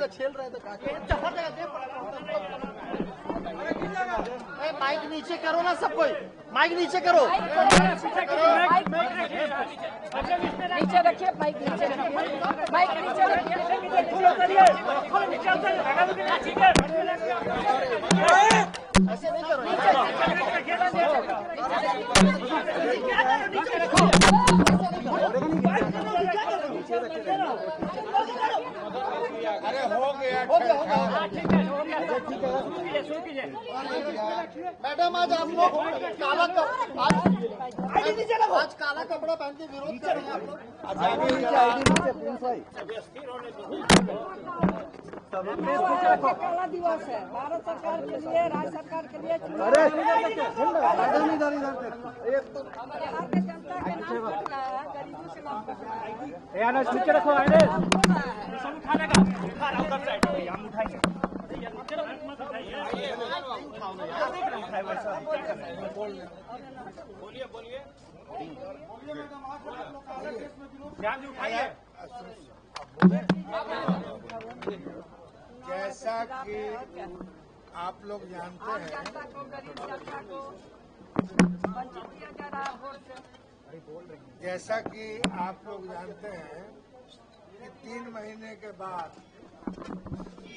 छेल रहे थे माइक नीचे करो ना सब कोई, माइक नीचे करो, नीचे रखिए, माइक नीचे रखिए, माइक नीचे रखिए, ऐसे नहीं करो। अरे हो गया मैडम, आज आप लोग आज काला कपड़ा पहन के विरोध कर रहे हैं आप लोग। काला दिवस है भारत सरकार के लिए, राज्य सरकार के लिए, बिहार के जनता के नाम पर गरीबों से नाम कर रखो बोलिए जैसा कि आप लोग जानते हैं, जैसा कि आप लोग जानते हैं कि 3 महीने के बाद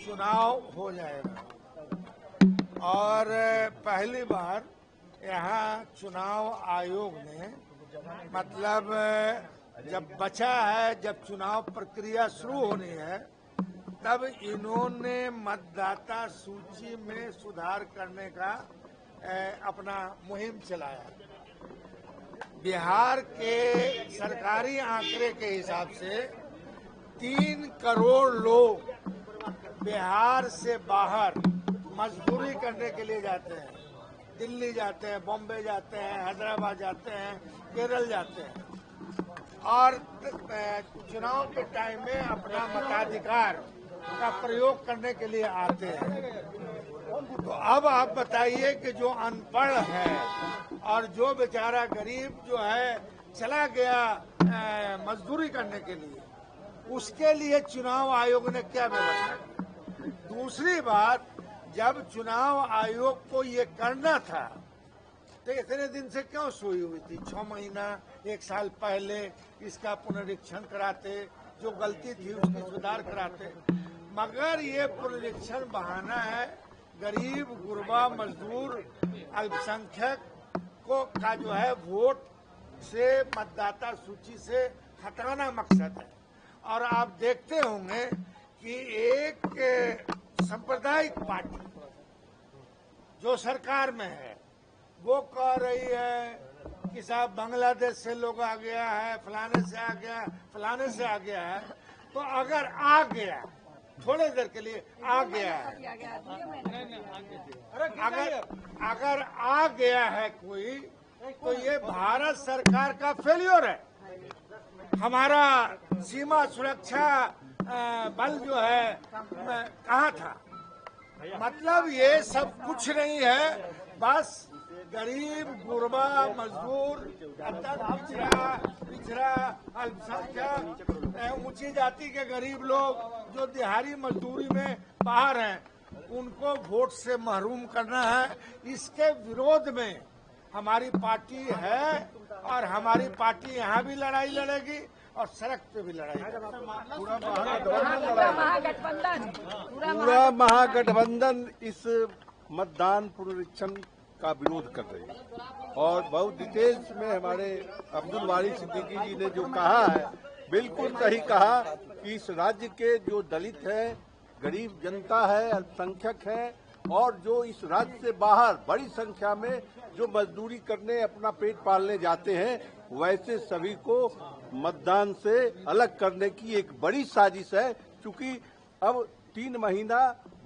चुनाव हो जाएगा और पहली बार यहाँ चुनाव आयोग ने मतलब जब बचा है, जब चुनाव प्रक्रिया शुरू होनी है, तब इन्होंने मतदाता सूची में सुधार करने का अपना मुहिम चलाया। बिहार के सरकारी आंकड़े के हिसाब से 3 करोड़ लोग बिहार से बाहर मजदूरी करने के लिए जाते हैं। दिल्ली जाते हैं, बॉम्बे जाते हैं, हैदराबाद जाते हैं, केरल जाते हैं और चुनाव के टाइम में अपना मताधिकार का प्रयोग करने के लिए आते हैं। तो अब आप बताइए कि जो अनपढ़ है और जो बेचारा गरीब जो है चला गया मजदूरी करने के लिए, उसके लिए चुनाव आयोग ने क्या व्यवस्था की। दूसरी बात, जब चुनाव आयोग को ये करना था तो इतने दिन से क्यों सोई हुई थी? 6 महीना 1 साल पहले इसका पुनरीक्षण कराते, जो गलती थी उसकी सुधार कराते। मगर ये पुनरीक्षण बहाना है। गरीब, गुरबा, मजदूर, अल्पसंख्यक को का जो है वोट से, मतदाता सूची से हटाना मकसद है। और आप देखते होंगे कि एक सांप्रदायिक पार्टी जो सरकार में है वो कह रही है कि साहब बांग्लादेश से लोग आ गया है, फलाने से आ गया, फलाने से आ गया है। तो अगर आ गया, थोड़े देर के लिए आ गया है, अगर आ गया है कोई, तो ये भारत सरकार का फेल्योर है। हमारा सीमा सुरक्षा बल जो है कहाँ था? मतलब ये सब कुछ नहीं है, बस गरीब, गुरबा, मजदूर, पिछड़ा, अल्पसंख्यक, ऊंची जाति के गरीब लोग जो दिहाड़ी मजदूरी में बाहर हैं, उनको वोट से महरूम करना है। इसके विरोध में हमारी पार्टी है और हमारी पार्टी यहाँ भी लड़ाई लड़ेगी और सड़क पे भी लड़ाई। पूरा महागठबंधन इस मतदान पुनरीक्षण का विरोध कर रही है और बहुत डिटेल्स में हमारे अब्दुल वारिस सिद्दीकी जी ने जो कहा है, बिल्कुल सही कहा कि इस राज्य के जो दलित है, गरीब जनता है, अल्पसंख्यक है और जो इस राज्य से बाहर बड़ी संख्या में जो मजदूरी करने, अपना पेट पालने जाते हैं, वैसे सभी को मतदान से अलग करने की एक बड़ी साजिश है। क्योंकि अब 3 महीना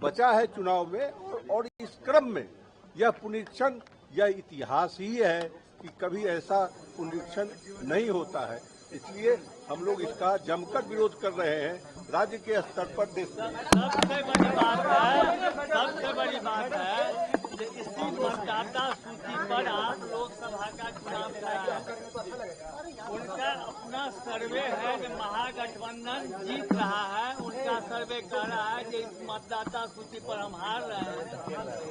बचा है चुनाव में और इस क्रम में यह पुनरीक्षण, यह इतिहास ही है कि कभी ऐसा पुनरीक्षण नहीं होता है। इसलिए हम लोग इसका जमकर विरोध कर रहे हैं राज्य के स्तर पर। सबसे बड़ी बात है इसी मतदाता सूची पर आज लोकसभा का चुनाव कराया। उनका अपना सर्वे है कि महागठबंधन जीत रहा है। उनका सर्वे कर रहा है कि इस मतदाता सूची पर हम हार रहे हैं,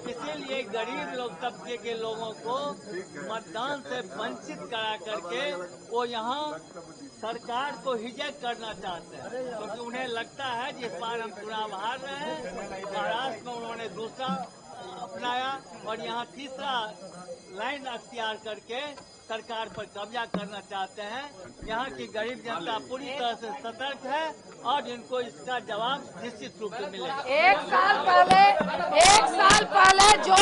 इसीलिए गरीब लोग तबके के लोगों को मतदान से वंचित करा करके वो यहाँ सरकार को हिजक करना चाहते हैं, क्योंकि उन्हें लगता है जिस बार हम चुनाव हार रहे हैं। महाराष्ट्र में उन्होंने दूसरा अपनाया और यहाँ तीसरा लाइन अख्तियार करके सरकार पर कब्जा करना चाहते हैं। यहाँ की गरीब जनता पूरी तरह से सतर्क है और इनको इसका जवाब निश्चित रूप से मिलेगा। एक साल पहले जो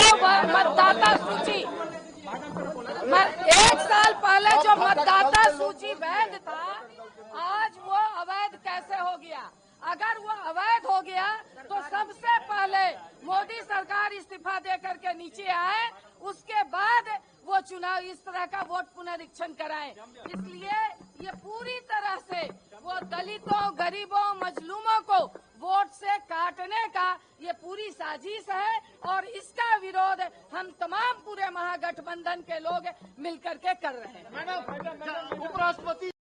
मतदाता सूची वैध था, आज वो अवैध कैसे हो गया? अगर वो अवैध हो गया तो सबसे पहले मोदी सरकार इस्तीफा दे करके नीचे आए, उसके बाद वो चुनाव इस तरह का वोट पुनरीक्षण कराएं। इसलिए ये पूरी तरह से वो दलितों, गरीबों, मजलूमों को वोट से काटने का ये पूरी साजिश है और इसका विरोध हम तमाम पूरे महागठबंधन के लोग मिलकर के कर रहे हैं। उपराष्ट्रपति